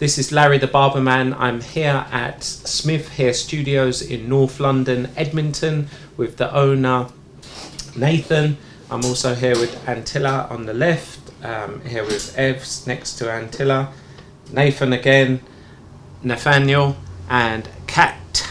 This is Larry the Barberman. I'm here at Smith Hair Studios in North London, Edmonton, with the owner, Nathan. I'm also here with Antilla on the left, here with Evs next to Antilla, Nathan again, Nathaniel, and Kat.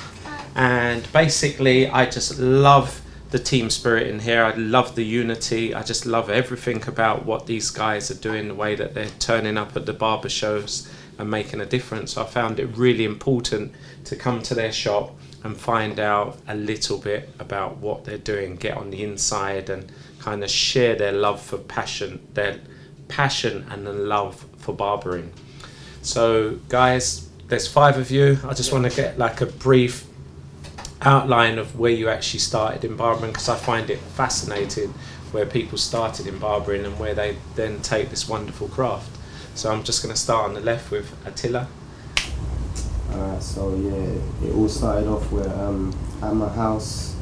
And basically, I just love the team spirit in here. I love the unity. I just love everything about what these guys are doing, the way that they're turning up at the barber shows and making a difference. I found it really important to come to their shop and find out a little bit about what they're doing, get on the inside and kind of share their love for passion and the love for barbering. So guys, there's 5 of you. I just want to get like a brief outline of where you actually started in barbering, because I find it fascinating where people started in barbering and where they then take this wonderful craft. So I'm just going to start on the left with Attila. So yeah, it all started off where at my house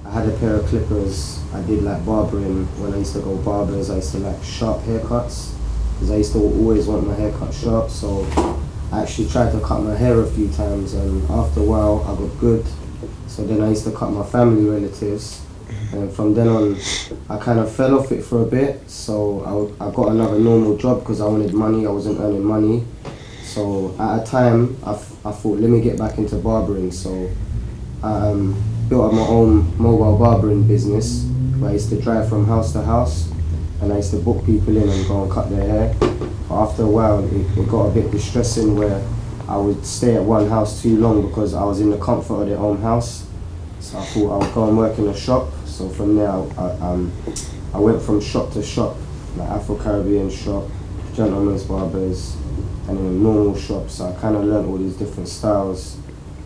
I had a pair of clippers. I did like barbering when I used to go barbers. I used to like sharp haircuts because I used to always want my hair cut sharp. So I actually tried to cut my hair a few times, and after a while I got good. So then I used to cut my family relatives, and from then on I kind of fell off it for a bit. So I got another normal job because I wanted money. I wasn't earning money. So at a time I thought, let me get back into barbering. So I built up my own mobile barbering business where I used to drive from house to house, and I used to book people in and go and cut their hair. But after a while it got a bit distressing where I would stay at one house too long because I was in the comfort of their own house. So I thought I would go and work in a shop. So from there I went from shop to shop, like Afro-Caribbean shop, gentlemen's barbers, and then normal shops. So I kind of learned all these different styles.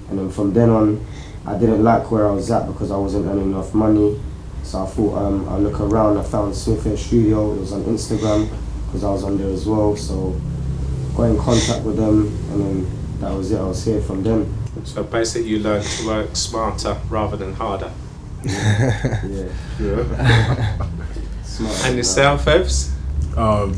And then from then on, I didn't like where I was at because I wasn't earning enough money. So I thought I'll look around. I found Smith Hair Studio. It was on Instagram because I was on there as well. So got in contact with them, and then that was it. I was here from them. So basically you learned to work smarter rather than harder. Yeah. Smart. And yourself, Evs?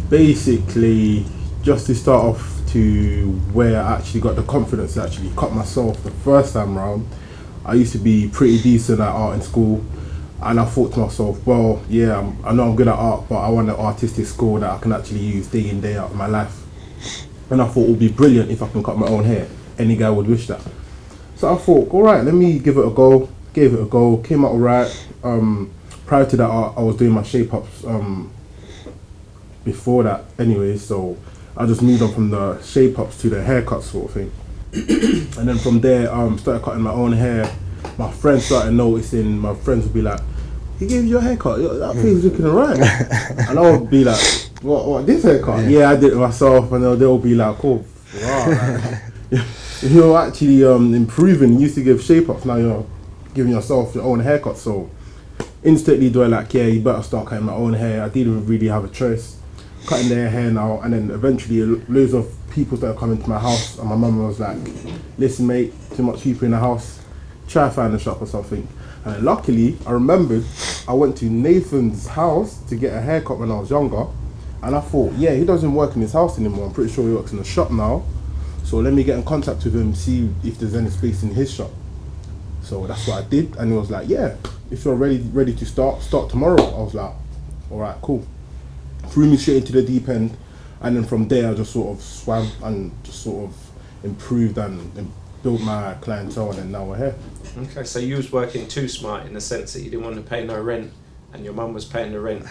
Basically, just to start off to where I actually got the confidence to actually cut myself the first time round, I used to be pretty decent at art in school, and I thought to myself, well, yeah, I know I'm good at art, but I want an artistic skill that I can actually use day in, day out in my life. And I thought it would be brilliant if I can cut my own hair. Any guy would wish that. So I thought, all right, let me give it a go. Gave it a go, came out all right. Prior to that, I was doing my shape-ups before that anyway, so I just moved on from the shape-ups to the haircuts sort of thing. And then from there, started cutting my own hair. My friends started noticing. My friends would be like, he gave you a haircut? That thing's looking alright. And I would be like, what, this haircut? Yeah, I did it myself. And they'll be like, oh, wow. Like, you're actually improving. You used to give shape-ups, now you're giving yourself your own haircut. So instantly they were like, yeah, you better start cutting my own hair. I didn't really have a choice. Cutting their hair now, and then eventually loads of people started coming to my house, and my mum was like, listen mate, too much people in the house, try to find a shop or something. And luckily I remembered I went to Nathan's house to get a haircut when I was younger, and I thought, yeah, he doesn't work in his house anymore, I'm pretty sure he works in a shop now, so let me get in contact with him, see if there's any space in his shop. So that's what I did, and he was like, yeah, if you're ready to start tomorrow. I was like, alright, cool. Threw me straight into the deep end, and then from there I just sort of swam and just sort of improved and built my clientele, and then now we're here. Okay, so you was working too smart in the sense that you didn't want to pay no rent and your mum was paying the rent.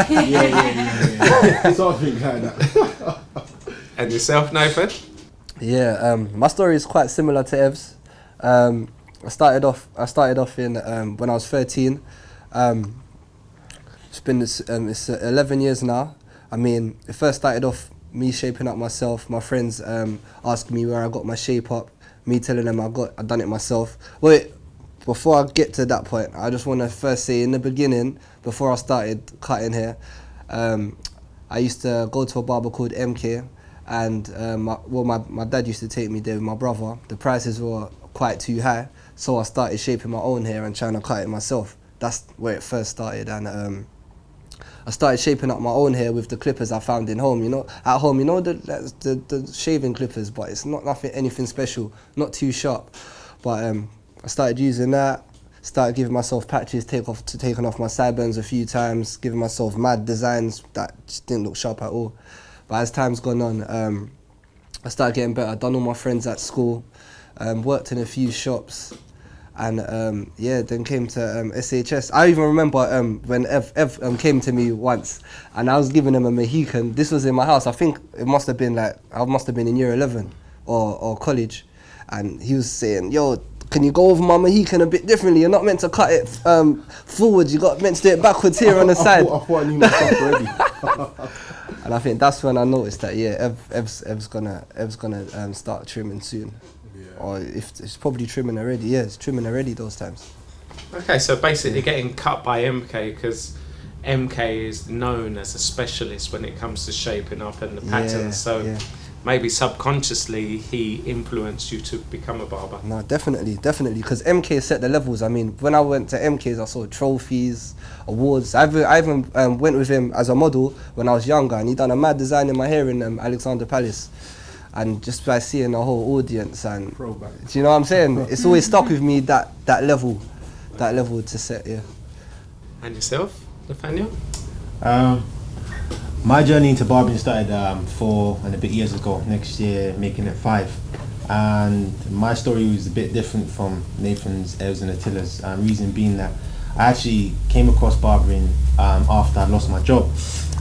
Yeah. Something like that. And yourself, Nathan? Yeah, my story is quite similar to Ev's. I started off in when I was 13. It's 11 years now. I mean, it first started off me shaping up myself. My friends asked me where I got my shape up. Me telling them I done it myself. Wait, before I get to that point, I just want to first say in the beginning, before I started cutting hair, I used to go to a barber called MK, and my dad used to take me there with my brother. The prices were quite too high, so I started shaping my own hair and trying to cut it myself. That's where it first started, and I started shaping up my own hair with the clippers I found at home, the shaving clippers, but it's not anything special, not too sharp. But I started using that, started giving myself patches, taking off my sideburns a few times, giving myself mad designs that just didn't look sharp at all. But as time's gone on, I started getting better. I done all my friends at school, worked in a few shops, and then came to SHS. I even remember when Ev came to me once, and I was giving him a Mohican. This was in my house. I think it must have been I must have been in year 11 or college, and he was saying, "Yo, can you go over my Mohican a bit differently? You're not meant to cut it forwards. You got meant to do it backwards here on the side." I thought I knew myself already. And I think that's when I noticed that Ev's gonna start trimming soon. Or if it's probably trimming already. Yeah, it's trimming already those times. Okay, so basically getting cut by MK, because MK is known as a specialist when it comes to shaping up and the patterns. Maybe subconsciously he influenced you to become a barber. No, definitely, because MK set the levels. I mean, when I went to MK's, I saw trophies, awards. I even went with him as a model when I was younger, and he done a mad design in my hair in Alexander Palace. And just by seeing the whole audience, and do you know what I'm saying? It's always stuck with me, that level to set, yeah. And yourself, Nathaniel? My journey into barbering started 4 and a bit years ago, next year making it 5. And my story was a bit different from Nathan's, Ev's and Attila's. Reason being that I actually came across barbering after I lost my job.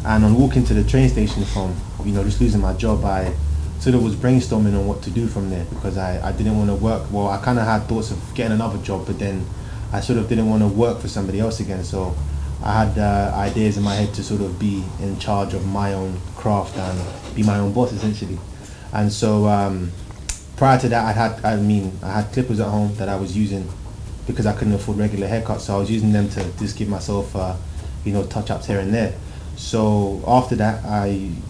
And on walking to the train station from, just losing my job, I sort of was brainstorming on what to do from there, because I didn't want to work. Well, I kind of had thoughts of getting another job, but then I sort of didn't want to work for somebody else again. So I had ideas in my head to sort of be in charge of my own craft and be my own boss essentially. And so prior to that, I had clippers at home that I was using because I couldn't afford regular haircuts. So I was using them to just give myself touch-ups here and there. So after that, I'm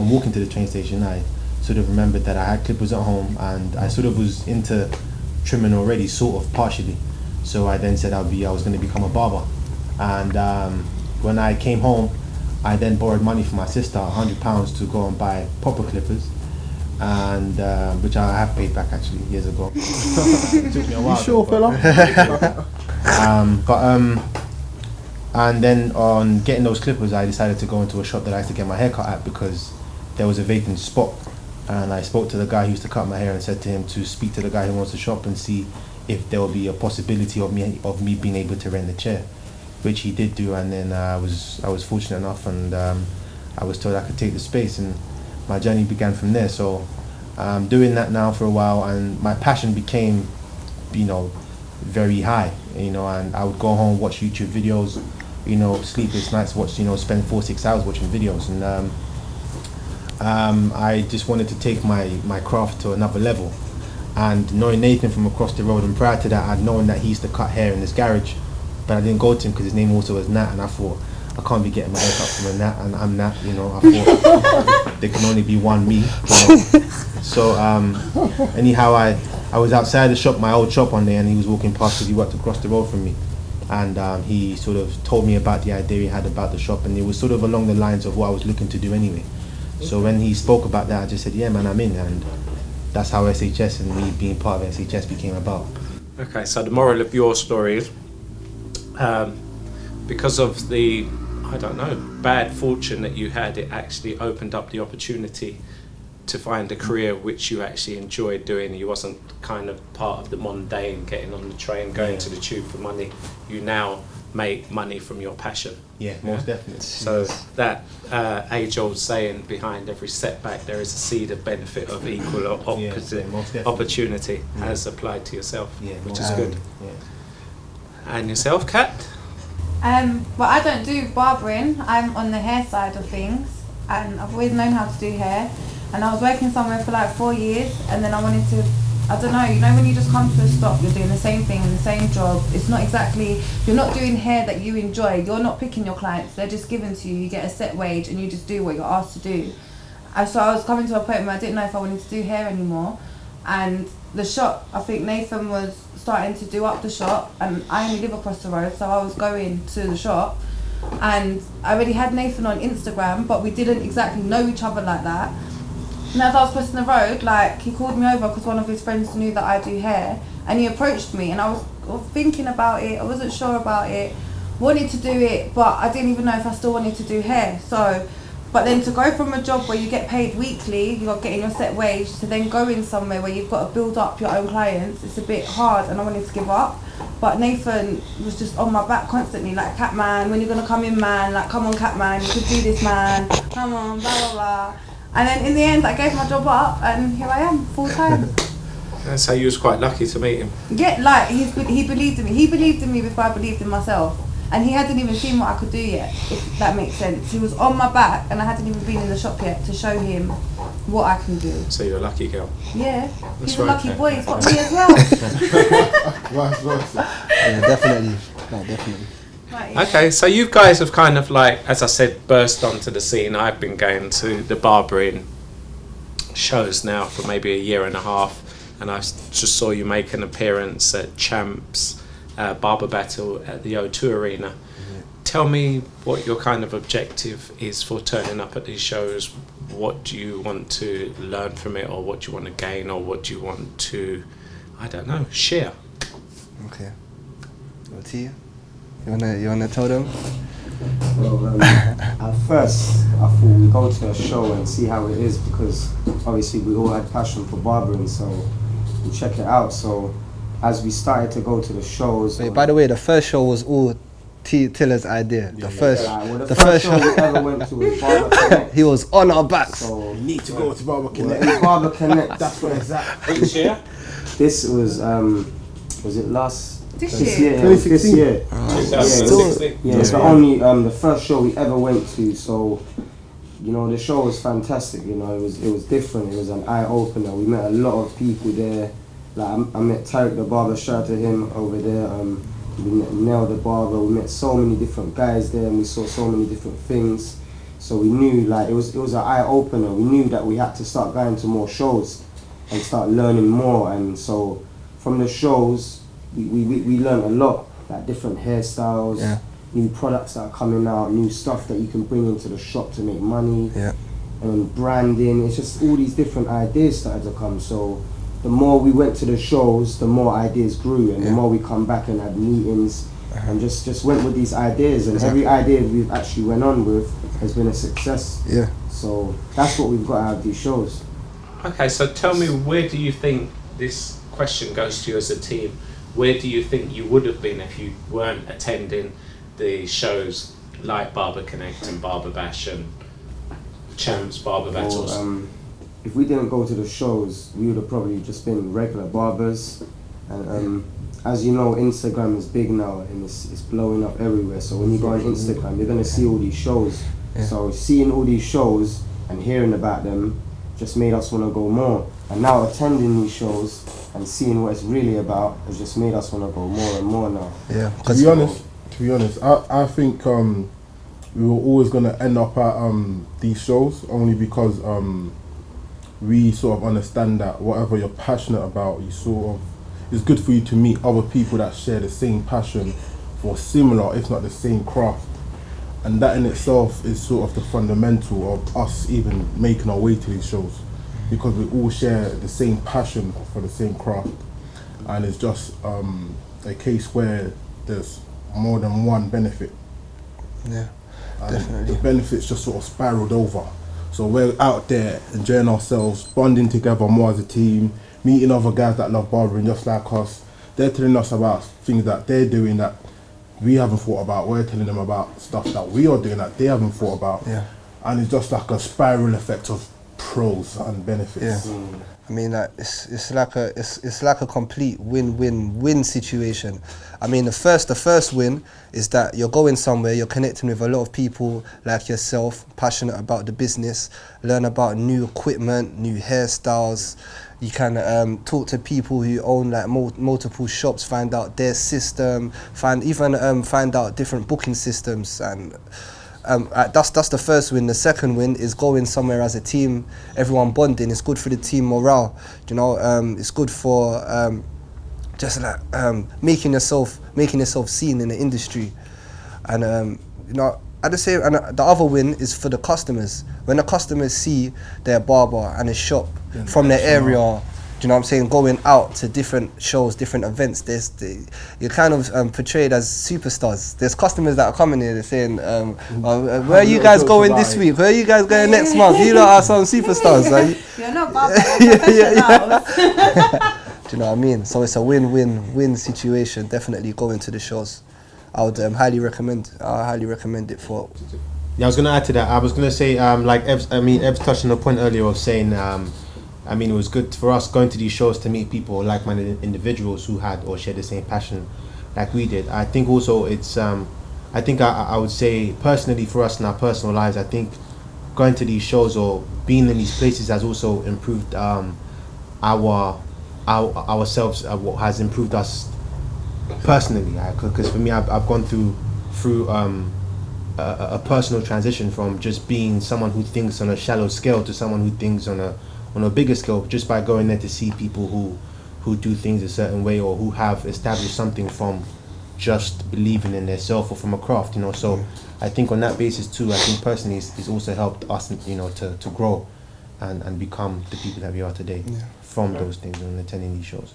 walking to the train station, I sort of remembered that I had clippers at home, and I sort of was into trimming already, sort of partially. So I then said I was going to become a barber. And when I came home, I then borrowed money from my sister, £100 to go and buy proper clippers, and which I have paid back actually years ago. It took me a while. You sure, fella? And then on getting those clippers, I decided to go into a shop that I used to get my hair cut at, because there was a vacant spot. And I spoke to the guy who used to cut my hair and said to him to speak to the guy who owns the shop and see if there would be a possibility of me being able to rent the chair, which he did do. And then I was fortunate enough, and I was told I could take the space, and my journey began from there. So I'm doing that now for a while, and my passion became, very high, and I would go home, watch YouTube videos, sleepless nights, spend 4-6 hours watching videos, and I just wanted to take my craft to another level. And knowing Nathan from across the road, and prior to that, I'd known that he used to cut hair in his garage, but I didn't go to him because his name also was Nat, and I thought, I can't be getting my hair cut from a Nat, and I'm Nat, I thought there can only be one me. So anyhow, I was outside the shop, my old shop one day, and he was walking past because he worked across the road from me. And he sort of told me about the idea he had about the shop, and it was sort of along the lines of what I was looking to do anyway. So when he spoke about that, I just said, yeah man, I'm in, and that's how SHS and me being part of SHS became about. Okay, so the moral of your story is, because of the, bad fortune that you had, it actually opened up the opportunity to find a career which you actually enjoyed doing. You wasn't kind of part of the mundane, getting on the train, going to the tube for money. You now make money from your passion. Yeah, most definitely. So that age-old saying, behind every setback there is a seed of benefit of equal or opposite opportunity, has applied to yourself, which is good. Yeah. And yourself, Kat? Well, I don't do barbering. I'm on the hair side of things, and I've always known how to do hair. And I was working somewhere for like 4 years, and then I wanted to, when you just come to a stop, you're doing the same thing, the same job. It's not exactly, you're not doing hair that you enjoy. You're not picking your clients, they're just given to you. You get a set wage and you just do what you're asked to do. And so I was coming to a point where I didn't know if I wanted to do hair anymore. And the shop, I think Nathan was starting to do up the shop, and I only live across the road, so I was going to the shop. and I already had Nathan on Instagram, but we didn't exactly know each other like that. And as I was crossing the road, like, he called me over because one of his friends knew that I do hair, and he approached me, and I was thinking about it, I wasn't sure about it, wanted to do it, but I didn't even know if I still wanted to do hair. So, but then to go from a job where you get paid weekly, you're getting your set wage, to then go in somewhere where you've got to build up your own clients, it's a bit hard, and I wanted to give up. But Nathan was just on my back constantly, like, Cat man, when you're gonna come in, man, like, come on, Cat man, you could do this, man, come on, blah blah blah. And then in the end, I gave my job up, and here I am, full time. That's how you was quite lucky to meet him. Yeah, like, he believed in me. He believed in me before I believed in myself. And he hadn't even seen what I could do yet, if that makes sense. He was on my back, and I hadn't even been in the shop yet to show him what I can do. So you're a lucky girl. Yeah, That's he's a right, lucky okay. boy, he's got me as well. Vice versa. Yeah, definitely. No, definitely. Right, Okay, so you guys have kind of like, as I said, burst onto the scene. I've been going to the barbering shows now for maybe a year and a half, and I just saw you make an appearance at Champs Barber Battle at the O2 Arena. Tell me what your kind of objective is for turning up at these shows. What do you want to learn from it, or what do you want to gain, or what do you want to, I don't know, share? Okay. Over to you. You wanna tell them? Well, at first, I thought we'd go to a show and see how it is, because obviously we all had passion for barbering, so we check it out. So as we started to go to the shows... Wait, by the way, the first show was all Tiller's idea. The first show we ever went to was Barber Connect. he was on our backs. So You need to go to Barber well, Connect. in Barber Connect, That's where it's at. Which year? this was it last... This This year? year, it was this 2016. year. 2016. Yeah, it's the only the first show we ever went to. So, you know, the show was fantastic. You know, it was different. It was an eye opener. We met a lot of people there. Like I met Tarek the barber. Shout out to him over there. We met Nell the barber. We met so many different guys there, and we saw so many different things. So we knew, like, it was an eye opener. We knew that we had to start going to more shows and start learning more. And so from the shows, we learned a lot, like different hairstyles, Yeah. new products that are coming out, new stuff that you can bring into the shop to make money, Yeah. and branding. It's just all these different ideas started to come. So the more we went to the shows, the more ideas grew, and the Yeah. more we come back and had meetings and just went with these ideas. And Exactly. every idea we've actually went on with has been a success. Yeah. So that's what we've got out of these shows. Okay, so tell me, where do you think, this question goes to you as a team, where do you think you would have been if you weren't attending the shows like Barber Connect and Barber Bash and Champs Barber Battles? Well, if we didn't go to the shows, we would have probably just been regular barbers. And as you know, Instagram is big now, and it's blowing up everywhere. So when you go on Instagram, you're gonna see all these shows. Yeah. So seeing all these shows and hearing about them just made us want to go more. And now attending these shows and seeing what it's really about has just made us want to go more and more now. Yeah. To be honest, I think we were always gonna end up at these shows, only because we sort of understand that whatever you're passionate about, it's good for you to meet other people that share the same passion for similar, if not the same craft. And that in itself is sort of the fundamental of us even making our way to these shows, because we all share the same passion for the same craft. And it's just a case where there's more than one benefit. Yeah. And Definitely. the benefits just sort of spiraled over. So we're out there enjoying ourselves, bonding together more as a team, meeting other guys that love barbering just like us. They're telling us about things that they're doing that we haven't thought about. We're telling them about stuff that we are doing that they haven't thought about. Yeah. And it's just like a spiral effect of pros and benefits. Yeah. I mean, like, it's like a complete win-win-win situation. I mean, the first win is that you're going somewhere, you're connecting with a lot of people like yourself, passionate about the business, learn about new equipment, new hairstyles. You can talk to people who own like multiple shops, find out their system, find out different booking systems, and that's the first win. The second win is going somewhere as a team, everyone bonding. It's good for the team morale, you know. It's good for just like making yourself seen in the industry. And you know, at the same, and the other win is for the customers. When the customers see their barber and a shop from their area, do you know what I'm saying, going out to different shows, different events, you're kind of portrayed as superstars. There's customers that are coming here, they're saying, where are you guys going this week? Where are you guys going next month? You lot are some superstars. You're not barber, you're professionals. Do you know what I mean? So it's a win-win-win situation, definitely going to the shows. I would highly recommend it for... Yeah, I was going to add to that. I was going to say, like Ev's touched on the point earlier of saying, I mean, it was good for us going to these shows to meet people, like-minded individuals who had or shared the same passion like we did. I think also it's, I think I would say personally for us in our personal lives, I think going to these shows or being in these places has also improved ourselves, has improved us personally. Because for me, I've gone through a personal transition from just being someone who thinks on a shallow scale to someone who thinks on a bigger scale, just by going there to see people who do things a certain way or who have established something from just believing in themselves or from a craft, you know. So I think on that basis too, I think personally it's also helped us, you know, to grow and become the people that we are today from those things and attending these shows.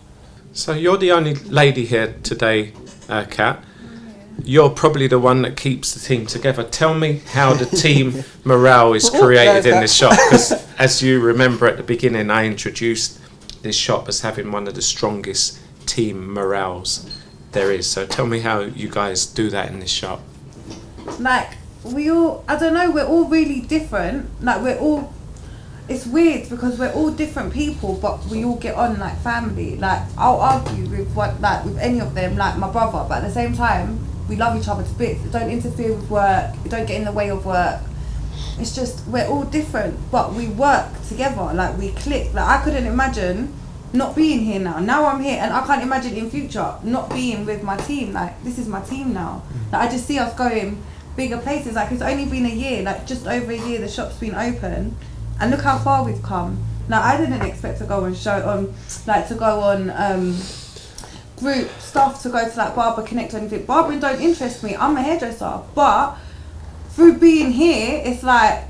So you're the only lady here today, Kat. You're probably the one that keeps the team together. Tell me how the team morale is created in this shop, because as you remember at the beginning, I introduced this shop as having one of the strongest team morales there is. So tell me how you guys do that in this shop. Like, we all, I don't know, we're all really different. Like, it's weird because we're all different people, but we all get on like family. Like, I'll argue with any of them, like my brother, but at the same time, we love each other to bits. It don't interfere with work. It don't get in the way of work. It's just, we're all different, but we work together. Like, we click. Like, I couldn't imagine not being here now. Now I'm here, and I can't imagine in future not being with my team. Like, this is my team now. Like, I just see us going bigger places. Like, it's only been a year, like just over a year the shop's been open, and look how far we've come. Like, I didn't expect to go on group stuff, to go to like Barber Connect or anything. Barbering don't interest me. I'm a hairdresser, but through being here, it's like,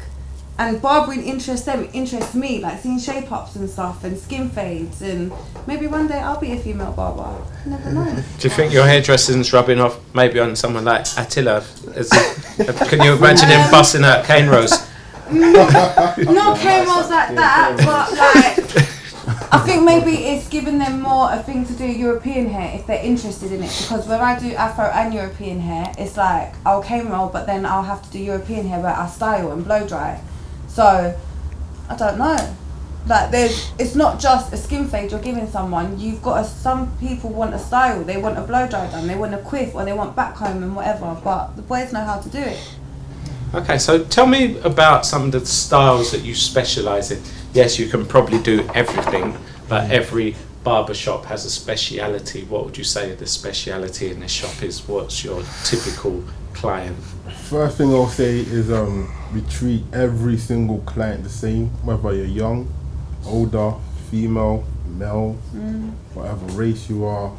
and barbering interests them, it interests me, like seeing shape ups and stuff and skin fades, and maybe one day I'll be a female barber. You never know. Do you think your hairdressing's rubbing off maybe on someone like Attila? Can you imagine him busting out cane rows? Not cane rolls like that, but like, I think maybe it's giving them more a thing to do European hair if they're interested in it, because when I do Afro and European hair, it's like I'll cane roll, but then I'll have to do European hair where I style and blow dry. So I don't know. Like, it's not just a skin fade you're giving someone. You've got some people want a style, they want a blow dry done, they want a quiff, or they want back comb and whatever. But the boys know how to do it. Okay, so tell me about some of the styles that you specialise in. Yes, you can probably do everything, but every barbershop has a speciality. What would you say the speciality in this shop is? What's your typical client? First thing I'll say is we treat every single client the same, whether you're young, older, female, male, whatever race you are.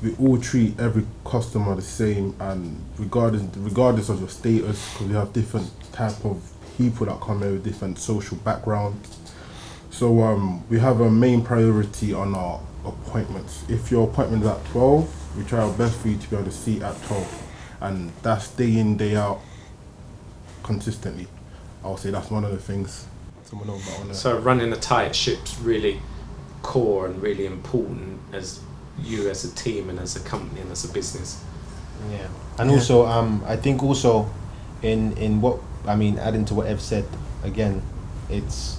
We all treat every customer the same, and regardless of your status, because we have different type of people that come here with different social backgrounds. So we have a main priority on our appointments. If your appointment is at 12, we try our best for you to be able to see at 12, and that's day in, day out, consistently. I'll say that's one of the things someone knows about. So running a tight ship's really core and really important as you as a team and as a company and as a business. Yeah, and also I think also in what, I mean, adding to what Ev said again, it's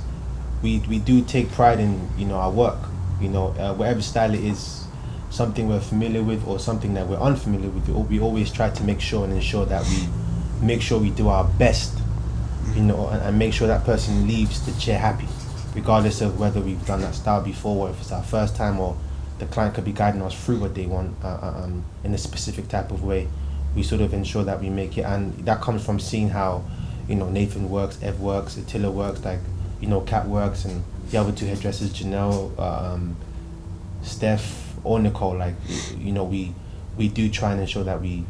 we do take pride in, you know, our work, you know, whatever style it is, something we're familiar with or something that we're unfamiliar with, we always try to make sure and ensure that we make sure we do our best, you know, and make sure that person leaves the chair happy, regardless of whether we've done that style before or if it's our first time, or the client could be guiding us through what they want in a specific type of way. We sort of ensure that we make it, and that comes from seeing how, you know, Nathan works, Ev works, Attila works, like, you know, Kat works, and the other two hairdressers, Janelle, Steph, or Nicole. Like, you know, we we do try and ensure that we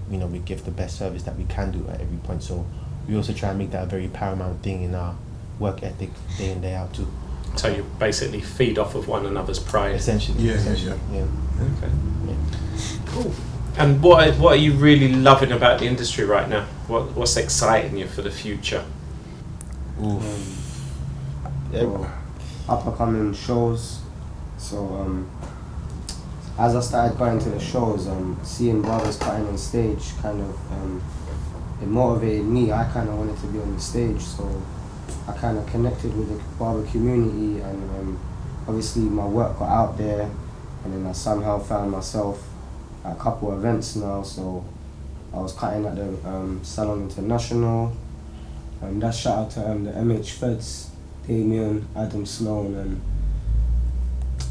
give the best service that we can do at every point. So we also try and make that a very paramount thing in our work ethic, day in, day out too. So you basically feed off of one another's pride. Essentially. Yeah. Okay. Yeah. Cool. And what are you really loving about the industry right now? What's exciting you for the future? Up and coming shows. So as I started going to the shows, seeing barbers cutting on stage kind of it motivated me. I kind of wanted to be on the stage, so I kind of connected with the barber community, and obviously my work got out there, and then I somehow found myself at a couple of events now. So I was cutting at the Salon International. That shout out to the MH Feds, Damien, Adam Sloan,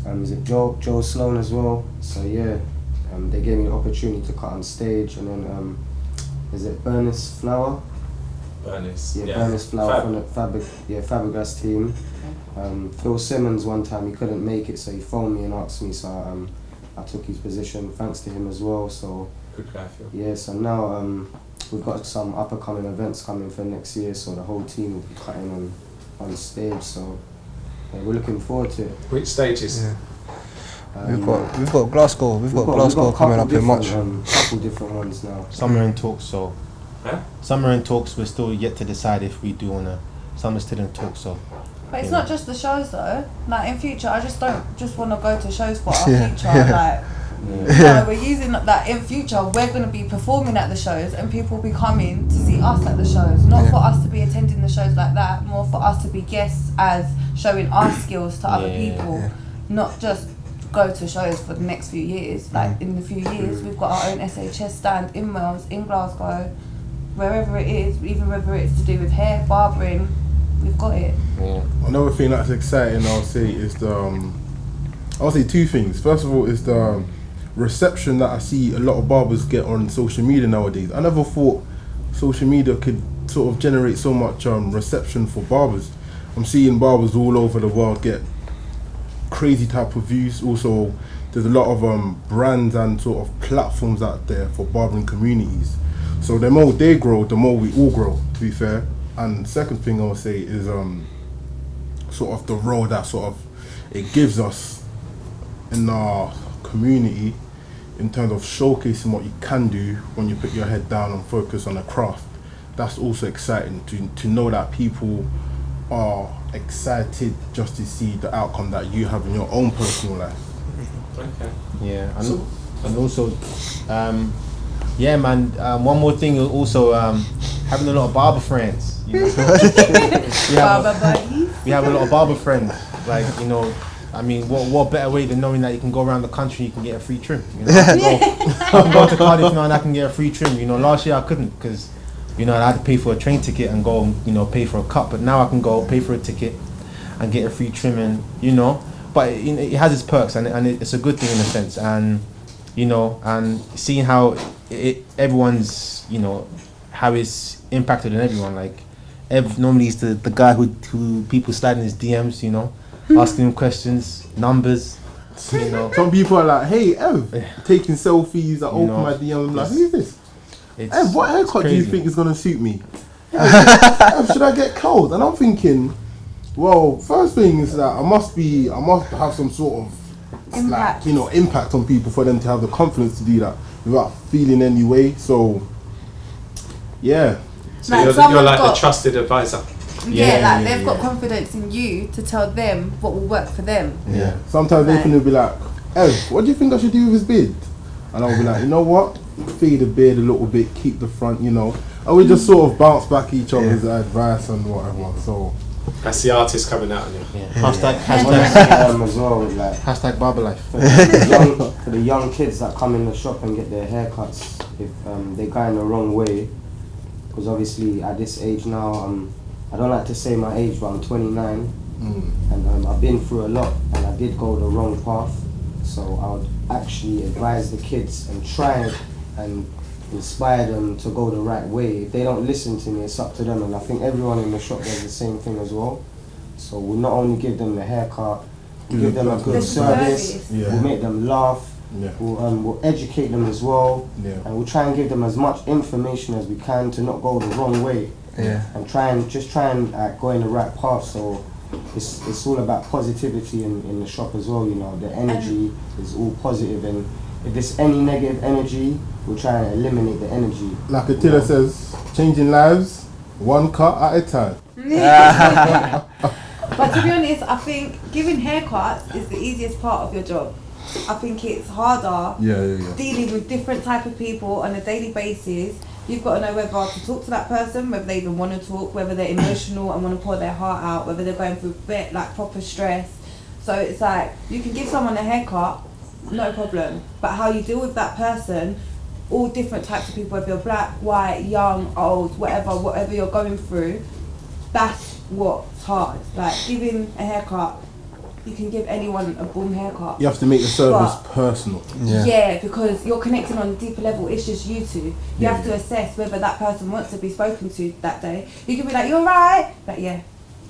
and is it Joe Sloan as well. So yeah, they gave me the opportunity to cut on stage, and then is it Bernice Flower? Bernice. Yeah, Bernice Flower from the Fabregas team. Phil Simmons one time, he couldn't make it, so he phoned me and asked me, so I took his position, thanks to him as well. So Good guy, Phil. yeah, so now we've got some up and coming events coming for next year, so the whole team will be cutting on stage, so yeah, we're looking forward to it. Which stages? Yeah. We've got Glasgow. We've got Glasgow coming up in March. Couple different ones now. Some are in talks, so Huh? some are in talks. We're still yet to decide if we do wanna. Some are still in talks, so. But it's Yeah. not just the shows though. Like in future, I just don't just want to go to shows for our Yeah, future. yeah. No, we're using that in future. We're going to be performing at the shows, and people will be coming to see us at the shows. Not for us to be attending the shows like that. More for us to be guests, as showing our skills to other people. Yeah. Not just go to shows for the next few years. Like in the few years, we've got our own SHS stand in Wales, in Glasgow, wherever it is. Even whether it's to do with hair, barbering, we've got it. Yeah. Another thing that's exciting, I'll say, is I'll say two things. First of all, is the reception that I see a lot of barbers get on social media nowadays. I never thought social media could sort of generate so much reception for barbers. I'm seeing barbers all over the world get crazy type of views. Also, there's a lot of brands and sort of platforms out there for barbering communities. So the more they grow, the more we all grow, to be fair. And second thing I'll say is sort of the role that sort of it gives us in our community in terms of showcasing what you can do when you put your head down and focus on a craft. That's also exciting to know that people are excited just to see the outcome that you have in your own personal life. Okay. Yeah, and also, yeah, man. One more thing, also having a lot of barber friends. You know? Barber buddies. We have a lot of barber friends. Like, you know, I mean, what better way than knowing that you can go around the country, you can get a free trim. You know, I can go to Cardiff now and I can get a free trim. You know, last year I couldn't because, you know, I had to pay for a train ticket and go, you know, pay for a cut. But now I can go pay for a ticket and get a free trim, and you know. But it has its perks, and it's a good thing in a sense. And you know, and seeing how everyone's, you know, how it's impacted on everyone. Like, normally he's the guy who people slide in his DMs, you know, asking him questions, numbers, you know. Some people are like, hey, Ev, taking selfies, I open know, my DM, I'm like, who's this? It's, Ev, what haircut do you crazy. think is going to suit me? Ev, should I get clothes? And I'm thinking, well, first thing is that I must have some sort of Impact. like, you know, impact on people for them to have the confidence to do that without feeling any way. So, yeah. So Like, you're someone's like the got- trusted advisor. Yeah, Yeah, they've got confidence in you to tell them what will work for them. Yeah. Sometimes Right. Nathan will be like, Ev, what do you think I should do with his beard? And I'll be like, you know what? Fade the beard a little bit, keep the front, you know. And we just sort of bounce back each other's advice and whatever. So That's the artist coming out on you. Yeah. Hashtag As well, like hashtag barber life. for the young kids that come in the shop and get their haircuts, if they're going the wrong way, because obviously at this age now, I don't like to say my age, but I'm 29, and I've been through a lot, and I did go the wrong path. So I would actually advise the kids and try and inspire them to go the right way. If they don't listen to me, it's up to them, and I think everyone in the shop does the same thing as well. So we'll not only give them the haircut, we'll give them a good The service, service. Yeah. we'll make them laugh, Yeah. We'll educate them as well, Yeah. and we'll try and give them as much information as we can to not go the wrong way. Yeah. And try and go in the right path. So it's all about positivity in the shop as well. You know, the energy is all positive, and if there's any negative energy, we'll try and eliminate the energy. Like Attila says, changing lives one cut at a time. But to be honest, I think giving haircuts is the easiest part of your job. I think it's harder dealing with different type of people on a daily basis. You've got to know whether to talk to that person, whether they even want to talk, whether they're emotional and want to pour their heart out, whether they're going through like proper stress. So it's like, you can give someone a haircut, no problem. But how you deal with that person, all different types of people, whether you're black, white, young, old, whatever you're going through, that's what's hard. Like giving a haircut, you can give anyone a boom haircut. You have to make the service personal. Yeah, because you're connecting on a deeper level. It's just you two. You have to assess whether that person wants to be spoken to that day. You can be like, "You're right," but yeah,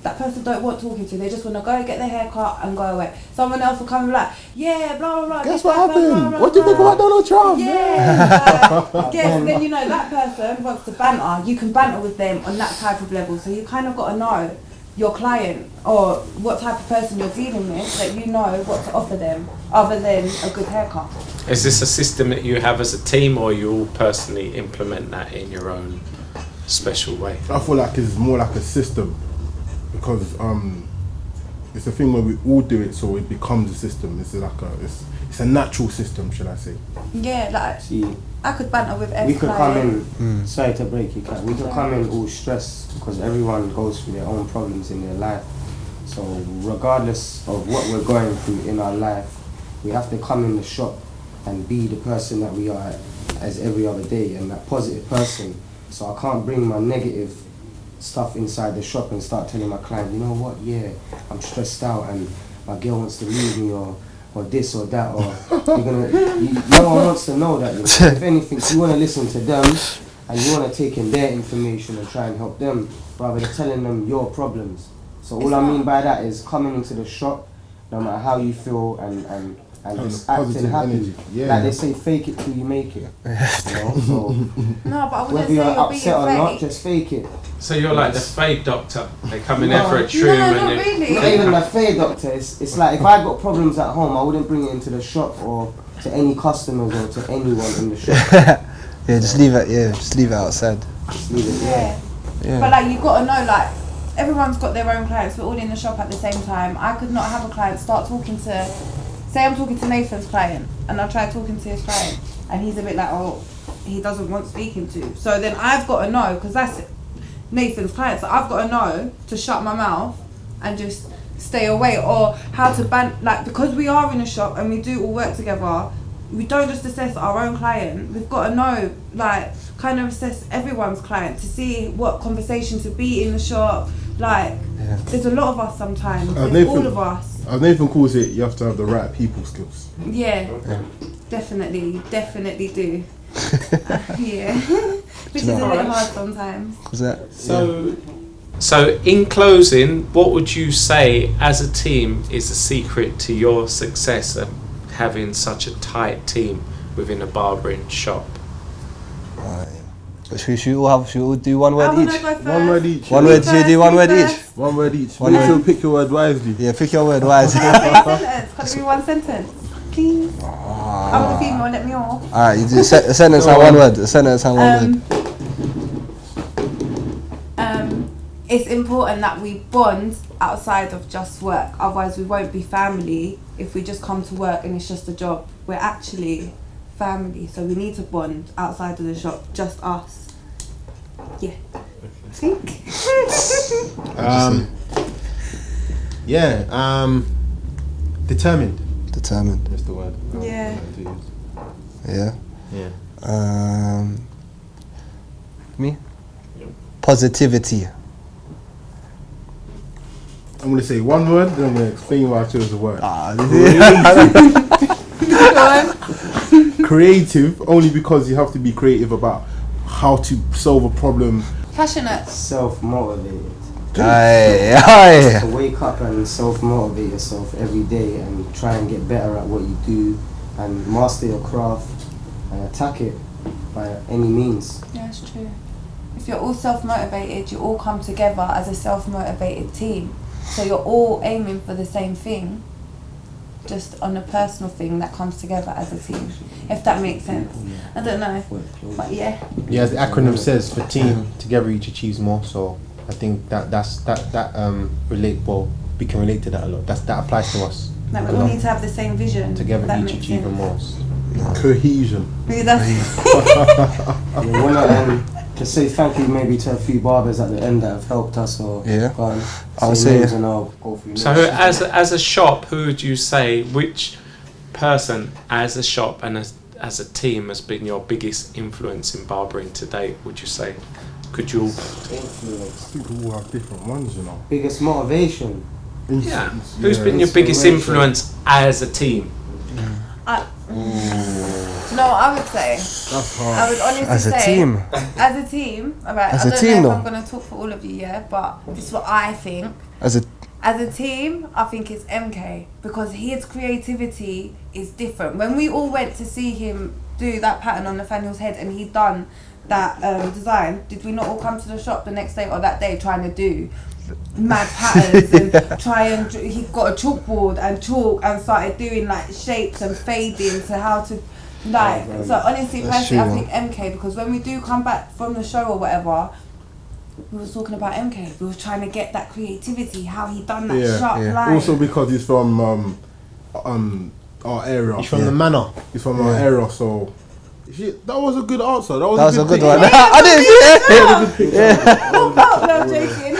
that person don't want talking to. They just want to go get their haircut and go away. Someone else will come and be like, "Yeah, blah blah blah." Guess what happened? What do you think about Donald Trump? Yeah. Then you know that person wants to banter. You can banter with them on that type of level. So you kind of got to know your client or what type of person you're dealing with, that you know what to offer them other than a good haircut. Is this a system that you have as a team, or you all personally implement that in your own special way? I feel like it's more like a system, because it's a thing where we all do it, so it becomes a system. It's like it's a natural system, should I say? Yeah, like See, I could banter with every we could client. come in. Sorry to break you, Kat. We could come in all stressed because everyone goes through their own problems in their life. So regardless of what we're going through in our life, we have to come in the shop and be the person that we are as every other day, and that positive person. So I can't bring my negative stuff inside the shop and start telling my client, you know what, yeah, I'm stressed out and my girl wants to leave me, or this or that, or no one wants to know that. You know? If anything, you want to listen to them and you want to take in their information and try and help them rather than telling them your problems. So all I mean by that is coming into the shop, no matter how you feel, and just acting happy. Energy. Yeah. Like they say, fake it till you make it. You know? So No, but I wouldn't whether say you're you're being upset or not, fake. just fake it. So you're like the fade doctor. They come in there for a trim No, and not then really. Not even the fair doctor. It's like if I got problems at home, I wouldn't bring it into the shop or to any customers or to anyone in the shop. Just leave it. Yeah, just leave it outside. Just leave it. Yeah. But like, you got to know, like, everyone's got their own clients. We're all in the shop at the same time. I could not have a client start talking to, say I'm talking to Nathan's client, and I try talking to his client, and he's a bit like, oh, he doesn't want speaking to. So then I've got to know, because that's Nathan's client, so I've got to know to shut my mouth and just stay away, or how to like, because we are in a shop and we do all work together, we don't just assess our own client. We've got to know, like, kind of assess everyone's client to see what conversation to be in the shop. Like, there's a lot of us sometimes. There's all of us. As Nathan calls it, you have to have the right people skills. Yeah, definitely do. Yeah, which is a bit hard sometimes. Was that? So in closing, what would you say as a team is the secret to your success of having such a tight team within a barbering shop? Should we all do one word each? One word each. One word. Should we do one word each? One word each. One Make word. sure pick your word wisely. Yeah, pick your word wisely. Can it be one sentence, please? I'm the female. Let me off. Alright, you do a sentence and one word. A sentence and one word. It's important that we bond outside of just work. Otherwise, we won't be family if we just come to work and it's just a job. We're actually family, so we need to bond outside of the shop, just us. Yeah. I think. Determined. Determined. That's the word. Yeah. Yeah. Me? Positivity. I'm going to say one word, then I'm going to explain why I chose the word. Creative, only because you have to be creative about how to solve a problem. Passionate. Self-motivated. To wake up and self-motivate yourself every day and try and get better at what you do and master your craft and attack it by any means. Yeah, it's true. If you're all self-motivated, you all come together as a self-motivated team. So you're all aiming for the same thing, just on a personal thing that comes together as a team. If that makes sense. I don't know, but yeah. Yeah, as the acronym says, for team, together each achieves more. So I think that relate. Well, we can relate to that a lot. That applies to us. Like we all need to have the same vision. Together that each makes achieving sense. more. Cohesion. Maybe that's We wanna just say thank you maybe to a few barbers at the end that have helped us or gone. I'll say names and I'll go through So names. as a shop, who would you say, which person as a shop and as a team has been your biggest influence in barbering to date, would you say? Could you? Influence. People all have different ones, you know. Biggest motivation. Yeah. Who's been your biggest influence as a team? no, I would say. That's hard. I would honestly As a say. team. As a team, alright. As I a don't team, know though. if I'm gonna talk for all of you, yeah, but this is what I think. As a As a team, I think it's MK because his creativity is different. When we all went to see him do that pattern on Nathaniel's head and he'd done that design, did we not all come to the shop the next day or that day trying to do mad patterns and try and he got a chalkboard and chalk and started doing like shapes and fading to how to like. So honestly, That's personally, I true, think MK because when we do come back from the show or whatever, we was talking about MK. We was trying to get that creativity, how he done that sharp line. Also because he's from our area. He's from the manor. He's from our area, so that was a good answer. That was a good pick. one. I didn't see it. No, I'm joking.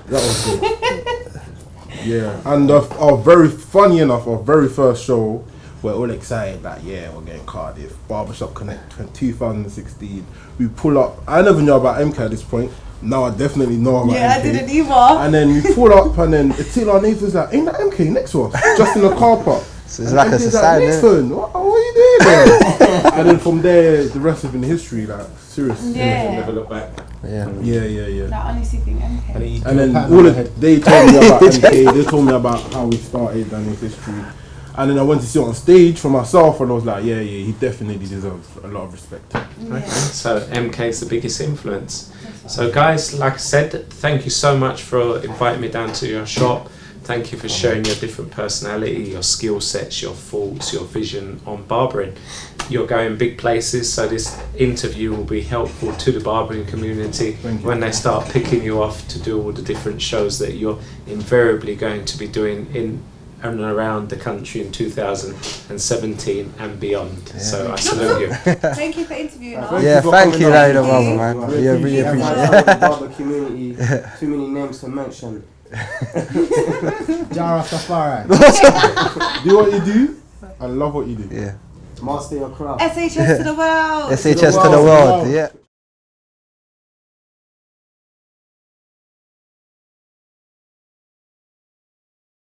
That was good. Yeah, and our very funny enough, our very first show, we're all excited that we're getting Cardiff Barbershop Connect 2016. We pull up. I never knew about MK at this point. Now I definitely know about MK. Yeah, I didn't either. And then we pull up, and then Attila Nathan's like, "Ain't that MK next to us?" Just in the car park. So it's like a MK's society. Nathan, what are you doing there? And then from there, the rest has been history. Like seriously. Yeah. Never look back. Yeah. I honestly think MK. And then they told me about MK. They told me about how he started and his history. And then I went to see it on stage for myself, and I was like, yeah, he definitely deserves a lot of respect. Yeah. So MK is the biggest influence. So guys, like I said, thank you so much for inviting me down to your shop. Thank you for sharing your different personality, your skill sets, your thoughts, your vision on barbering. You're going big places, so this interview will be helpful to the barbering community when they start picking you off to do all the different shows that you're invariably going to be doing in and around the country in 2017 and beyond. Yeah. So I salute you. Thank you for interviewing us. Yeah, thank you, Larry the Barber, man. Yeah, really appreciate it. The barber community, too many names to mention. Jara Safari. Do what you do, and love what you do. Yeah. Master your craft. SHS to the world. SHS to the world, yeah.